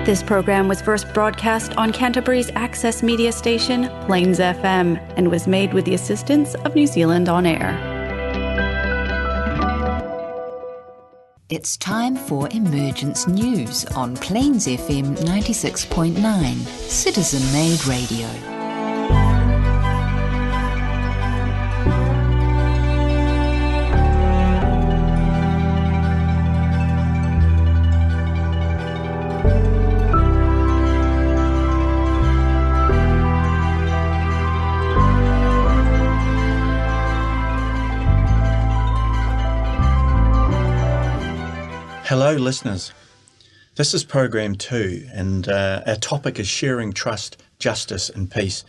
This program was first broadcast on Canterbury's access media station, Plains FM, and was made with the assistance of New Zealand On Air. It's time for Emergence News on Plains FM 96.9, Citizen-Made Radio. Hello listeners, this is program 2 and our topic is sharing trust, justice and peace.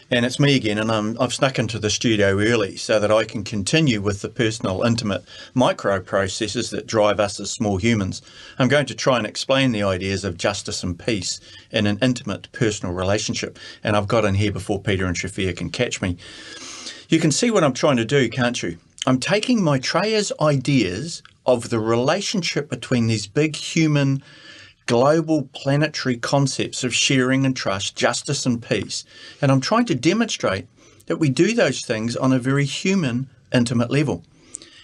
And it's me again, and I've snuck into the studio early so that I can continue with the personal, intimate micro processes that drive us as small humans. I'm going to try and explain the ideas of justice and peace in an intimate personal relationship, and I've got in here before Peter and Shafia can catch me. You can see what I'm trying to do, can't you? I'm taking Maitreya's ideas of the relationship between these big human, global, planetary concepts of sharing and trust, justice and peace, and I'm trying to demonstrate that we do those things on a very human, intimate level.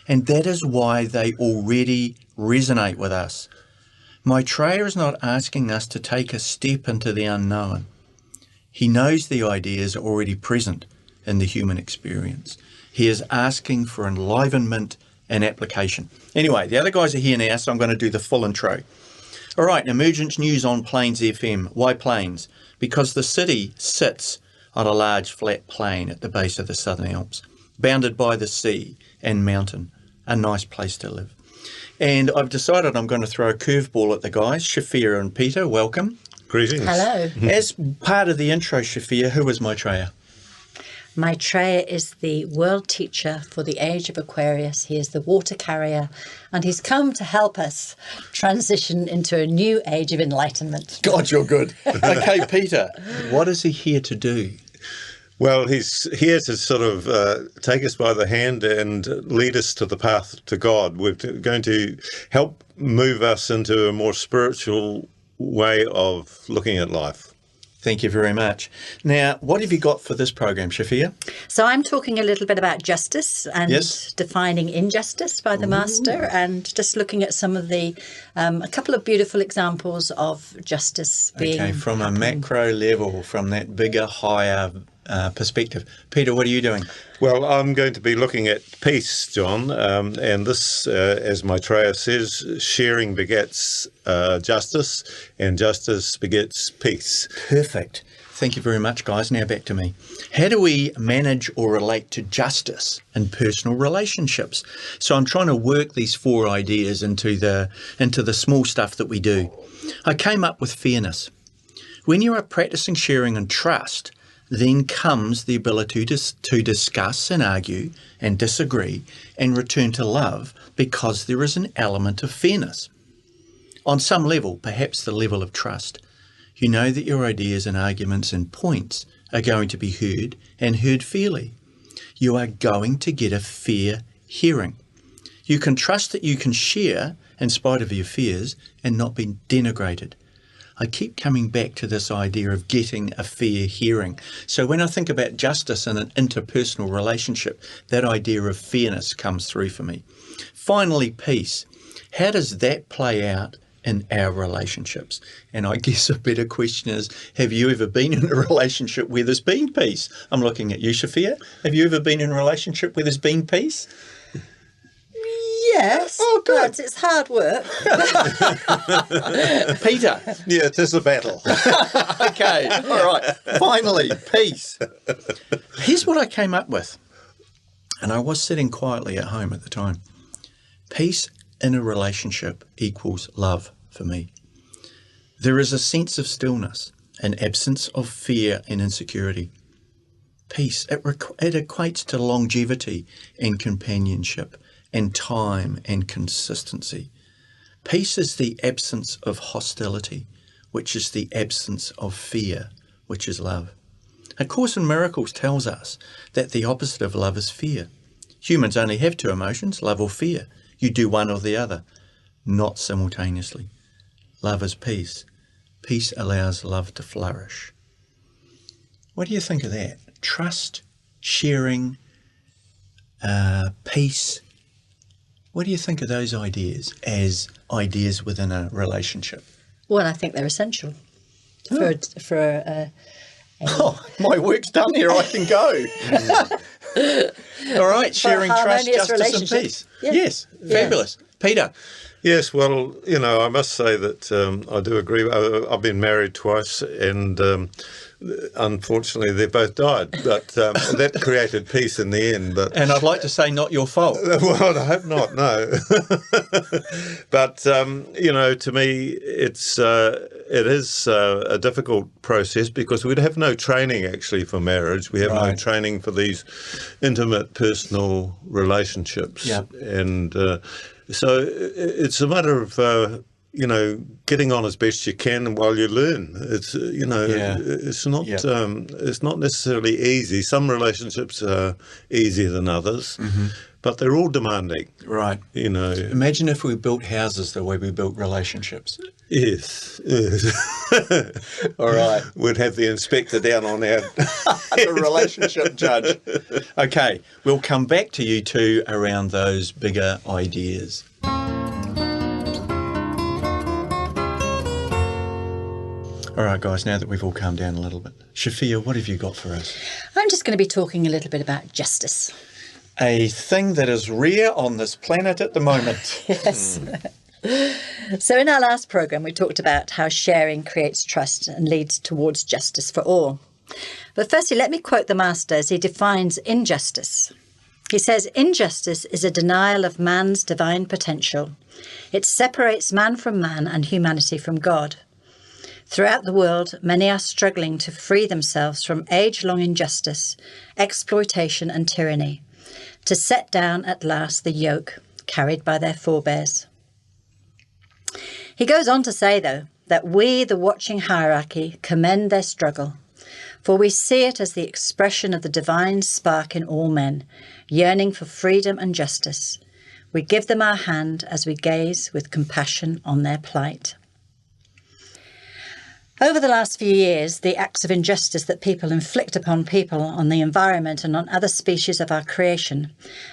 And that is why they already resonate with us. Maitreya is not asking us to take a step into the unknown. He knows the ideas are already present in the human experience. He is asking for enlivenment and application. Anyway, the other guys are here now, so I'm going to do the full intro. All right, Emergence News on Plains FM. Why Plains? Because the city sits on a large flat plain at the base of the Southern Alps, bounded by the sea and mountain, a nice place to live. And I've decided I'm going to throw a curveball at the guys. Shafia and Peter, welcome. Greetings. Hello. As part of the intro, Shafia, who is Maitreya? Maitreya is the world teacher for the age of Aquarius. He is the water carrier, and he's come to help us transition into a new age of enlightenment. God, you're good. Okay, Peter, what is he here to do? Well, he's here to sort of take us by the hand and lead us to the path to God. We're going to help move us into a more spiritual way of looking at life. Thank you very much. Now, what have you got for this program, Shafia? So I'm talking a little bit about justice and defining injustice by the Master, and just looking at some of the, a couple of beautiful examples of justice being Okay, from happening. a macro level, from that bigger, higher perspective. Peter, what are you doing? Well, I'm going to be looking at peace, John, and this, as Maitreya says, sharing begets justice, and justice begets peace. Perfect. Thank you very much, guys. Now back to me. How do we manage or relate to justice in personal relationships? So I'm trying to work these 4 ideas into the small stuff that we do. I came up with fairness. When you are practicing sharing and trust, then comes the ability to discuss and argue and disagree and return to love, because there is an element of fairness. On some level, perhaps the level of trust, you know that your ideas and arguments and points are going to be heard, and heard fairly. You are going to get a fair hearing. You can trust that you can share in spite of your fears and not be denigrated. I keep coming back to this idea of getting a fair hearing. So when I think about justice in an interpersonal relationship, that idea of fairness comes through for me. Finally, peace. How does that play out in our relationships? And I guess a better question is, have you ever been in a relationship where there's been peace? I'm looking at you, Shafia. Have you ever been in a relationship where there's been peace? Yes, but it's hard work. Peter. Yeah, it is a battle. Okay, all right. Finally, peace. Here's what I came up with, and I was sitting quietly at home at the time. Peace in a relationship equals love for me. There is a sense of stillness, an absence of fear and insecurity. Peace, it equates to longevity and companionship, and time and consistency. Peace is the absence of hostility, which is the absence of fear, which is love. A Course in Miracles tells us that the opposite of love is fear. Humans only have 2 emotions, love or fear. You do one or the other, not simultaneously. Love is peace. Peace allows love to flourish. What do you think of that? Trust, sharing, peace. What do you think of those ideas as ideas within a relationship? Well, I think they're essential My work's done here. I can go. All right, sharing trust, justice and peace. Yeah. Yes, fabulous. Peter? Yes, well, I must say that I do agree. I've been married twice, and unfortunately they both died, but that created peace in the end. And I'd like to say not your fault. Well, I hope not, no. But, to me, it is a difficult process because we'd have no training actually for marriage. We have no training for these intimate personal relationships. Yep. And so it's a matter of, getting on as best you can while you learn. It's, it's not necessarily easy. Some relationships are easier than others, but they're all demanding. Right. Imagine if we built houses the way we built relationships. Yes. All right. We'd have the inspector down on our... the relationship judge. Okay, we'll come back to you two around those bigger ideas. All right, guys, now that we've all calmed down a little bit. Shafia, what have you got for us? I'm just going to be talking a little bit about justice. A thing that is rare on this planet at the moment. Yes. So in our last programme, we talked about how sharing creates trust and leads towards justice for all. But firstly, let me quote the Master as he defines injustice. He says, "Injustice is a denial of man's divine potential. It separates man from man and humanity from God. Throughout the world, many are struggling to free themselves from age-long injustice, exploitation and tyranny, to set down at last the yoke carried by their forebears." He goes on to say, though, that we, the watching hierarchy, commend their struggle, for we see it as the expression of the divine spark in all men, yearning for freedom and justice. We give them our hand as we gaze with compassion on their plight. Over the last few years, the acts of injustice that people inflict upon people, on the environment and on other species of our creation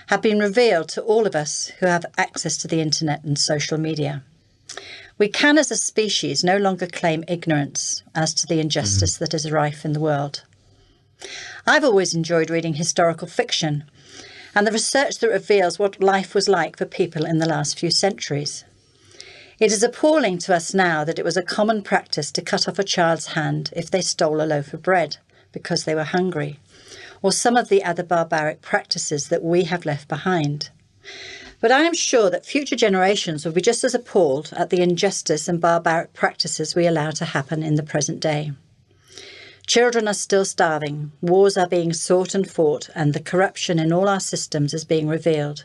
have been revealed to all of us who have access to the internet and social media. We can, as a species, no longer claim ignorance as to the injustice that is rife in the world. I've always enjoyed reading historical fiction and the research that reveals what life was like for people in the last few centuries. It is appalling to us now that it was a common practice to cut off a child's hand if they stole a loaf of bread because they were hungry, or some of the other barbaric practices that we have left behind. But I am sure that future generations will be just as appalled at the injustice and barbaric practices we allow to happen in the present day. Children are still starving, wars are being sought and fought, and the corruption in all our systems is being revealed.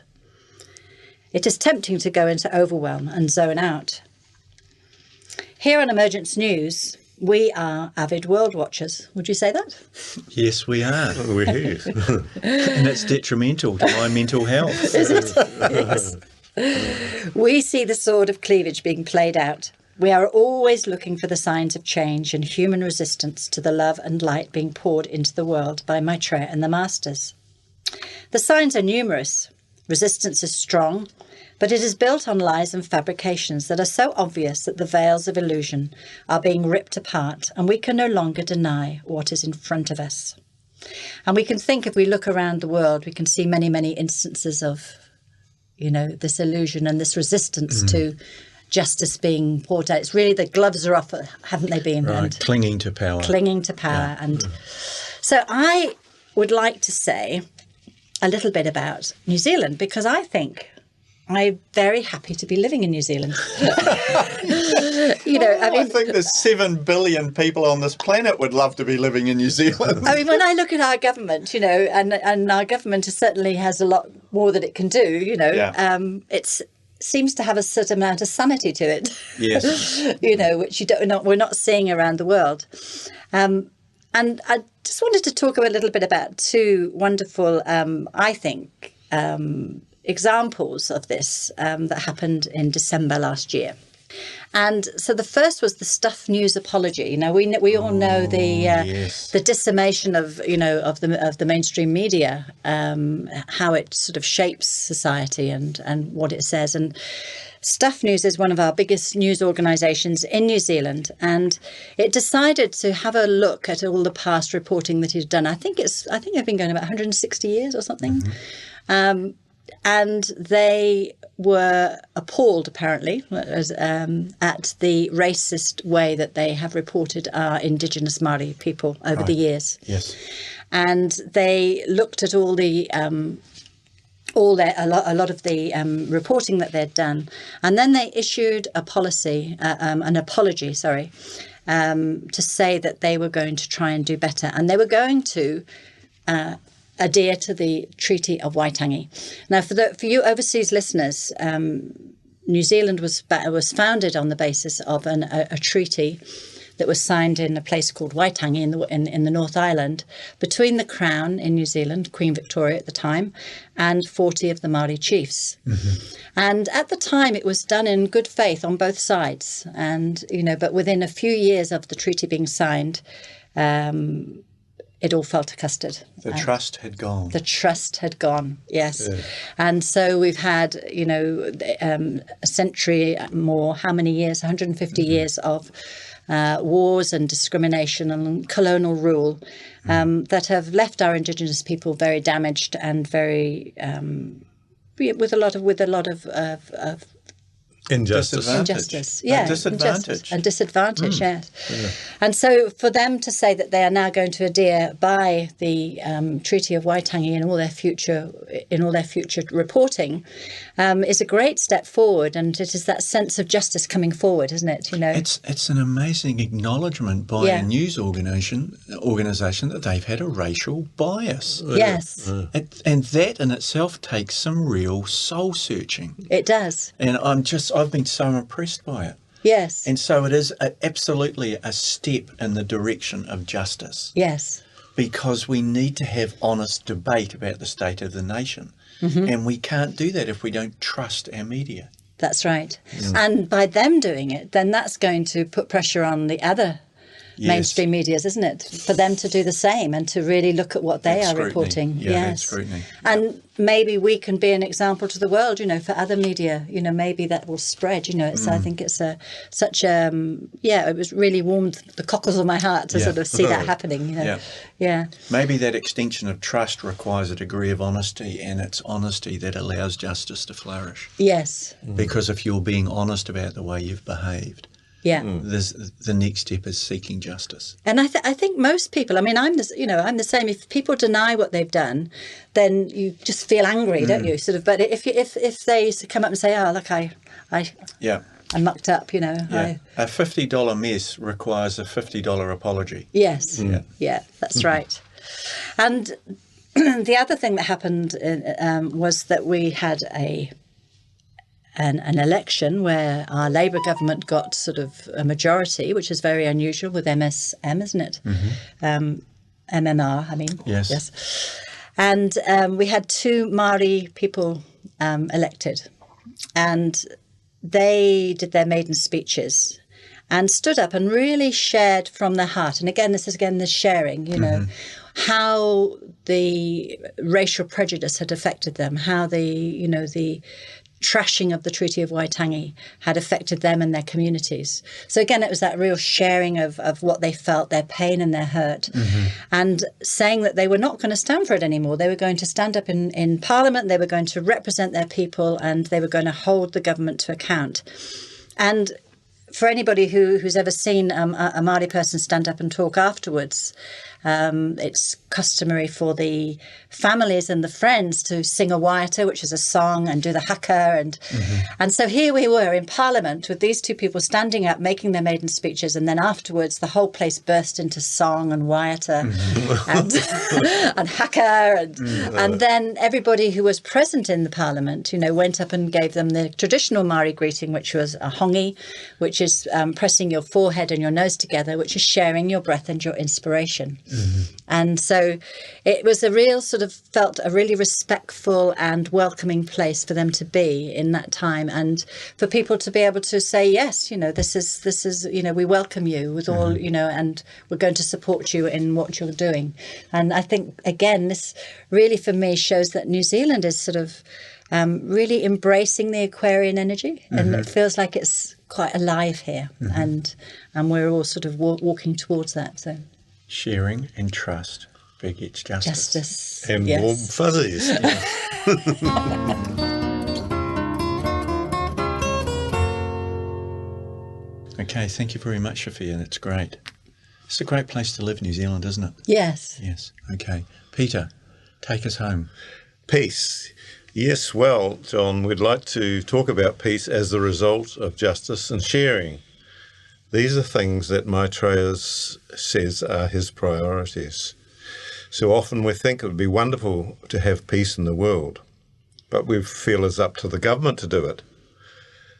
It is tempting to go into overwhelm and zone out. Here on Emergence News, we are avid world watchers. Would you say that? Yes, we are. We're here. And that's detrimental to my mental health. Is it? Yes. We see the sword of cleavage being played out. We are always looking for the signs of change and human resistance to the love and light being poured into the world by Maitreya and the Masters. The signs are numerous. Resistance is strong, but it is built on lies and fabrications that are so obvious that the veils of illusion are being ripped apart and we can no longer deny what is in front of us. And we can think, if we look around the world, we can see many, many instances of, this illusion and this resistance to justice being poured out. It's really the gloves are off, haven't they been? Right, and clinging to power. Yeah. And so I would like to say a little bit about New Zealand, because I think I'm very happy to be living in New Zealand. I think there's 7 billion people on this planet would love to be living in New Zealand. I mean, when I look at our government, and our government certainly has a lot more that it can do, it seems to have a certain amount of sanity to it. Yes. Which we're not seeing around the world. And I just wanted to talk a little bit about two wonderful, I think, examples of this that happened in December last year. And so the first was the Stuff News apology. Now we all know the decimation of the mainstream media, how it sort of shapes society and what it says. And Stuff News is one of our biggest news organisations in New Zealand, and it decided to have a look at all the past reporting that it's done. I think they've been going about 160 years or something. And they were appalled, apparently, at the racist way that they have reported our Indigenous Māori people over the years. Yes. And they looked at all the a lot of the reporting that they'd done, and then they issued an apology, to say that they were going to try and do better, and they were going to adhere to the Treaty of Waitangi. Now, for you overseas listeners, New Zealand was founded on the basis of a treaty that was signed in a place called Waitangi in the North Island between the Crown in New Zealand, Queen Victoria at the time, and 40 of the Māori chiefs. And at the time, it was done in good faith on both sides. And but within a few years of the treaty being signed, it all fell to custard. The trust had gone. The trust had gone, yes. Yeah. And so we've had, a century more, how many years? 150 years of wars and discrimination and colonial rule that have left our Indigenous people very damaged and very with a lot of injustice. Injustice, yeah. Disadvantage. And disadvantage, yes. Yeah. And so for them to say that they are now going to adhere by the Treaty of Waitangi in all their future reporting is a great step forward, and it is that sense of justice coming forward, isn't it? It's an amazing acknowledgement by a news organisation that they've had a racial bias. Yes. And that in itself takes some real soul searching. It does. And I've been so impressed by it. Yes. And so it is absolutely a step in the direction of justice. Yes. Because we need to have honest debate about the state of the nation. And we can't do that if we don't trust our media. That's right. And by them doing it, then that's going to put pressure on the other mainstream medias, isn't it? For them to do the same and to really look at what they are reporting. Yeah, that's scrutiny. And maybe we can be an example to the world, for other media, maybe that will spread, I think it's it was really warmed the cockles of my heart to sort of see that happening, Yeah. Maybe that extension of trust requires a degree of honesty, and it's honesty that allows justice to flourish. Yes. Because if you're being honest about the way you've behaved, the next step is seeking justice. And I think most people, I'm the same. If people deny what they've done, then you just feel angry, don't you? Sort of. But if they come up and say, "Oh, look, I mucked up," A $50 mess requires a $50 apology. Yes. Yeah, that's right. And the other thing that happened was that we had an election where our Labour government got sort of a majority, which is very unusual with MSM, isn't it? MMR, I mean. Yes. And we had two Māori people elected, and they did their maiden speeches and stood up and really shared from their heart. And again, this is the sharing, how the racial prejudice had affected them, how the trashing of the Treaty of Waitangi had affected them and their communities. So again, it was that real sharing of what they felt, their pain and their hurt, and saying that they were not going to stand for it anymore. They were going to stand up in Parliament, they were going to represent their people, and they were going to hold the government to account. And for anybody who's ever seen a Māori person stand up and talk afterwards, it's customary for the families and the friends to sing a waiata, which is a song, and do the haka. And so here we were in Parliament with these two people standing up, making their maiden speeches, and then afterwards the whole place burst into song and waiata and haka. And then everybody who was present in the Parliament, went up and gave them the traditional Māori greeting, which was a hongi, which which is pressing your forehead and your nose together, which is sharing your breath and your inspiration. And so it was felt a really respectful and welcoming place for them to be in that time, and for people to be able to say, yes, this is we welcome you with all, and we're going to support you in what you're doing. And I think, again, this really for me shows that New Zealand is sort of really embracing the Aquarian energy, and it feels like it's quite alive here, and we're all sort of walking towards that. So sharing and trust begets justice. Justice. And Yes. warm fuzzies. Okay, thank you very much, Sophia. That's great. It's a great place to live, New Zealand, isn't it? Yes. Yes. Okay. Peter, take us home. Peace. Yes, well, John, we'd like to talk about peace as the result of justice and sharing. These are things that Maitreya says are his priorities. So often we think it would be wonderful to have peace in the world, but we feel it's up to the government to do it.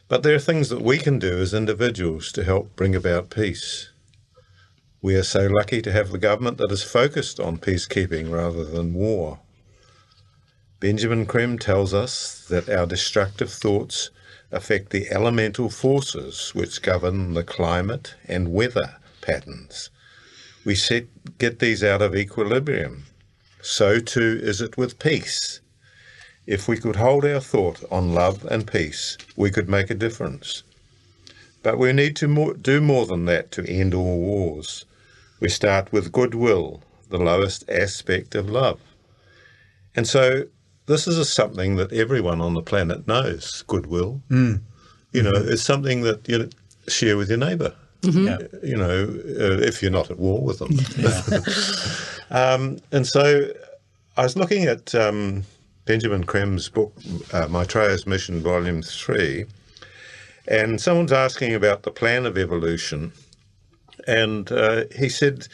But there are things that we can do as individuals to help bring about peace. We are so lucky to have the government that is focused on peacekeeping rather than war. Benjamin Creme tells us that our destructive thoughts affect the elemental forces which govern the climate and weather patterns. We get these out of equilibrium. So too is it with peace. If we could hold our thought on love and peace, we could make a difference. But we need to do more than that to end all wars. We start with goodwill, the lowest aspect of love. And so this is something that everyone on the planet knows, goodwill. It's something that you share with your neighbour, if you're not at war with them. And so I was looking at Benjamin Creme's book, Maitreya's Mission, Volume 3, and someone's asking about the plan of evolution. And he said,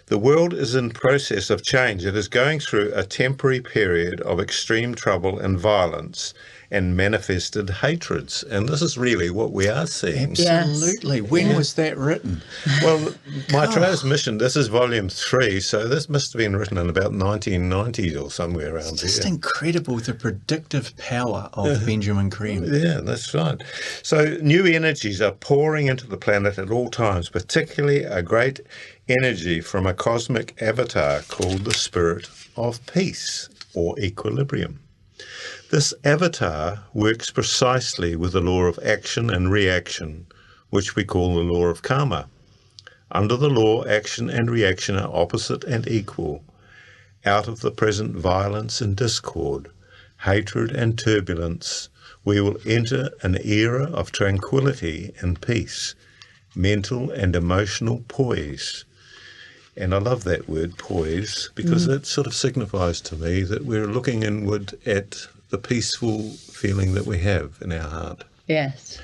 the world is in process of change. It is going through a temporary period of extreme trouble and violence and manifested hatreds. And this is really what we are seeing. Absolutely. Yes. When was that written? Well, Maitreya's Mission, this is Volume 3, so this must have been written in about 1990 or somewhere around It's just here. incredible, the predictive power of Benjamin Creme. Yeah, that's right. So new energies are pouring into the planet at all times, particularly a great energy from a cosmic avatar called the Spirit of Peace, or Equilibrium. This avatar works precisely with the law of action and reaction, which we call the law of karma. Under the law, action and reaction are opposite and equal. Out of the present violence and discord, hatred and turbulence, we will enter an era of tranquility and peace, mental and emotional poise. And I love that word, poise, because it sort of signifies to me that we're looking inward at the peaceful feeling that we have in our heart. Yes.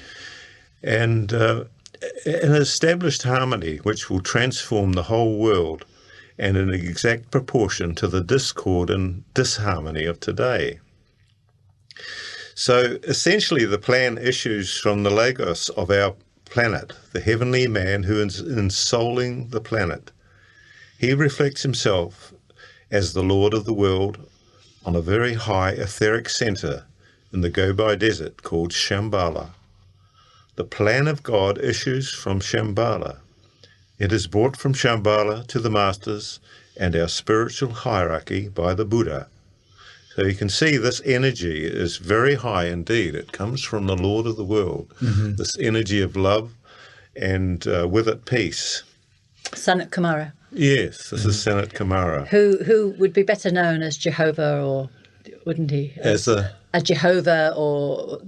And an established harmony which will transform the whole world and in exact proportion to the discord and disharmony of today. So essentially the plan issues from the Logos of our planet, the heavenly man who is ensouling the planet. He reflects himself as the Lord of the world on a very high etheric centre in the Gobi Desert called Shambhala. The plan of God issues from Shambhala. It is brought from Shambhala to the Masters and our spiritual hierarchy by the Buddha. So you can see this energy is very high indeed. It comes from the Lord of the world, this energy of love and with it peace. Sanat Kumara, Yes, this is Sanat Kumara. who would be better known as Jehovah, or wouldn't he? As a Jehovah, or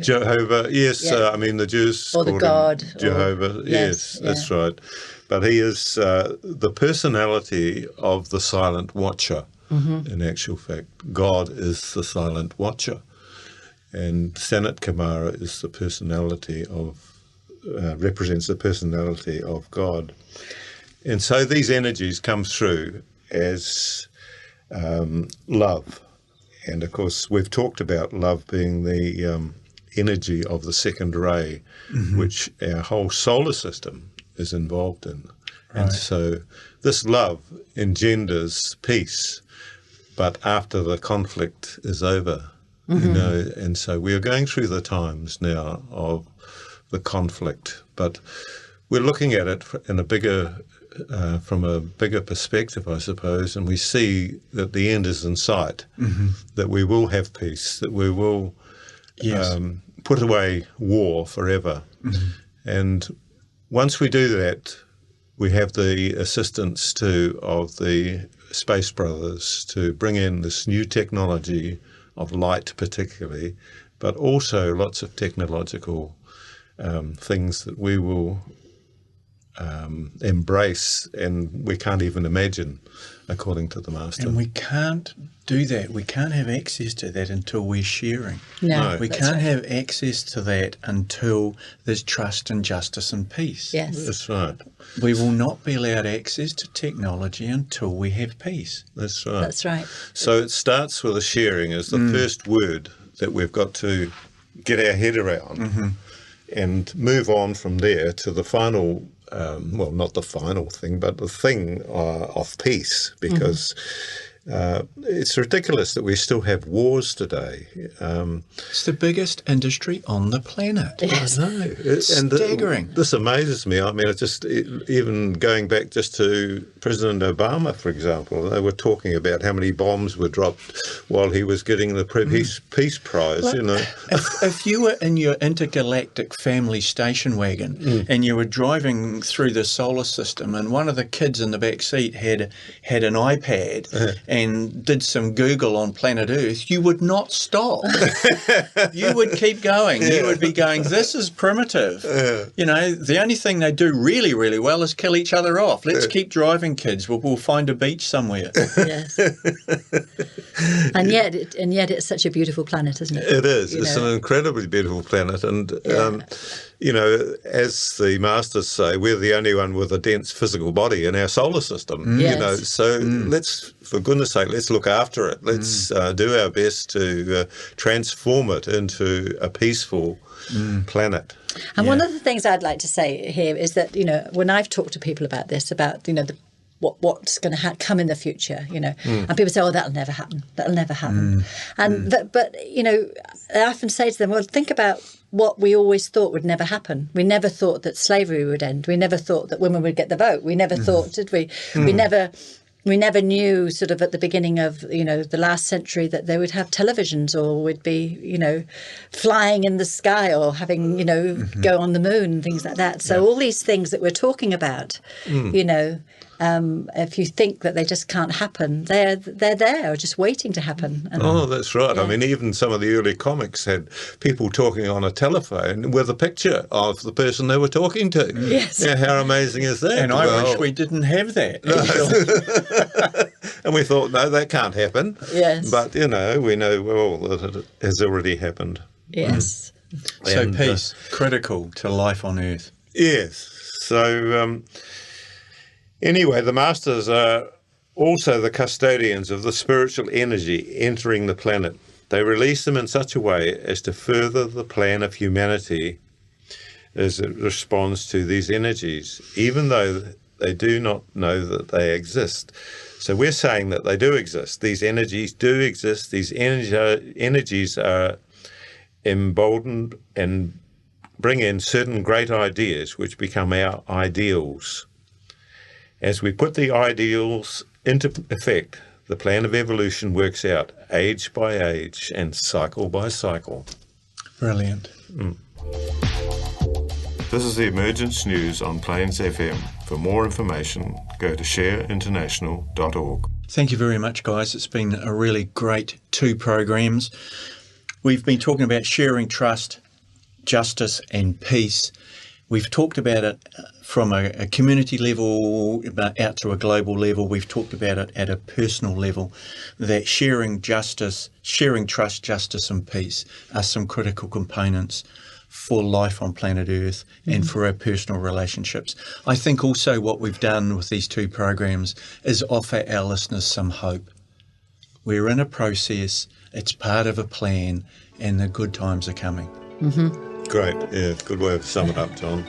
Jehovah, yes, Yeah. I mean the Jews Or the called God, him or- Jehovah, Yes, yes, that's right. But he is the personality of the silent watcher, in actual fact. God is the silent watcher. And Sanat Kumara is the personality of, represents the personality of God. And so these energies come through as love. And of course, we've talked about love being the energy of the second ray, which our whole solar system is involved in. Right. And so this love engenders peace, but after the conflict is over, and so we are going through the times now of the conflict, but we're looking at it in a bigger, from a bigger perspective, I suppose, and we see that the end is in sight, that we will have peace, that we will put away war forever. And once we do that, we have the assistance too of the Space Brothers to bring in this new technology of light particularly, but also lots of technological things that we will embrace and we can't even imagine, according to the Master. And we can't do that. We can't have access to that until we're sharing. No, we can't have access to that until there's trust and justice and peace. Yes. That's right. We will not be allowed access to technology until we have peace. That's right. That's right. So it starts with a sharing as the first word that we've got to get our head around and move on from there to the final, well, not the final thing, but the thing of peace, because it's ridiculous that we still have wars today. It's the biggest industry on the planet. Yes. I know. Staggering. This amazes me. I mean, even going back just to President Obama, for example, they were talking about how many bombs were dropped while he was getting the Peace Prize, Well, If you were in your intergalactic family station wagon and you were driving through the solar system and one of the kids in the back seat had an iPad and did some Google on planet Earth, you would not stop. You would keep going. You would be going, this is primitive. You know, the only thing they do really, really well is kill each other off. Let's keep driving, kids. We'll find a beach somewhere. Yes. And yet it's such a beautiful planet, isn't it? It is. It's an incredibly beautiful planet. And, you know, as the masters say, we're the only one with a dense physical body in our solar system. Yes. You know, so let's, for goodness sake, let's look after it. Let's do our best to transform it into a peaceful planet. And one of the things I'd like to say here is that, you know, when I've talked to people about this, about, you know, what's going to come in the future, you know, and people say, oh, that'll never happen. That'll never happen. And but, you know, I often say to them, well, think about what we always thought would never happen. We never thought that slavery would end. We never thought that women would get the vote. We never thought, did we? We never knew sort of at the beginning of, you know, the last century that they would have televisions or would be, you know, flying in the sky or having, you know, go on the moon and things like that. So all these things that we're talking about, you know, if you think that they just can't happen, they're there, just waiting to happen. And, that's right. I mean, even some of the early comics had people talking on a telephone with a picture of the person they were talking to. Yes. Yeah, how amazing is that? And I wish we didn't have that. And we thought, no, that can't happen. Yes. But, you know, we know well that it has already happened. Yes. So And, peace, critical to life on Earth. Yes. So, anyway, the Masters are also the custodians of the spiritual energy entering the planet. They release them in such a way as to further the plan of humanity as it responds to these energies, even though they do not know that they exist. So we're saying that they do exist. These energies do exist. These energies are emboldened and bring in certain great ideas which become our ideals. As we put the ideals into effect, the plan of evolution works out age by age and cycle by cycle. Brilliant. This is the Emergence News on Plains FM. For more information, go to shareinternational.org. Thank you very much, guys. It's been a really great 2 programs. We've been talking about sharing trust, justice and peace. We've talked about it from a community level out to a global level. We've talked about it at a personal level, that sharing justice, sharing trust, justice and peace are some critical components for life on planet Earth and for our personal relationships. I think also what we've done with these 2 programs is offer our listeners some hope. We're in a process, it's part of a plan, and the good times are coming. Great. Yeah, good way of summing it up, John.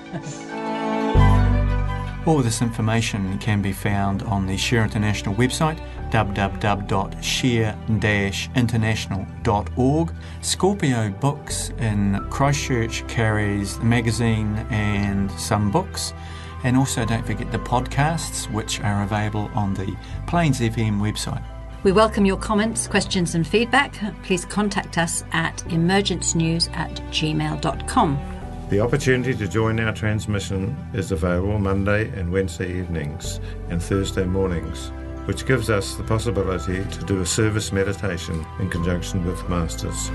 All this information can be found on the Share International website, www.share-international.org. Scorpio Books in Christchurch carries the magazine and some books. And also don't forget the podcasts, which are available on the Plains FM website. We welcome your comments, questions and feedback. Please contact us at emergencenews@gmail.com. The opportunity to join our transmission is available Monday and Wednesday evenings and Thursday mornings, which gives us the possibility to do a service meditation in conjunction with Masters.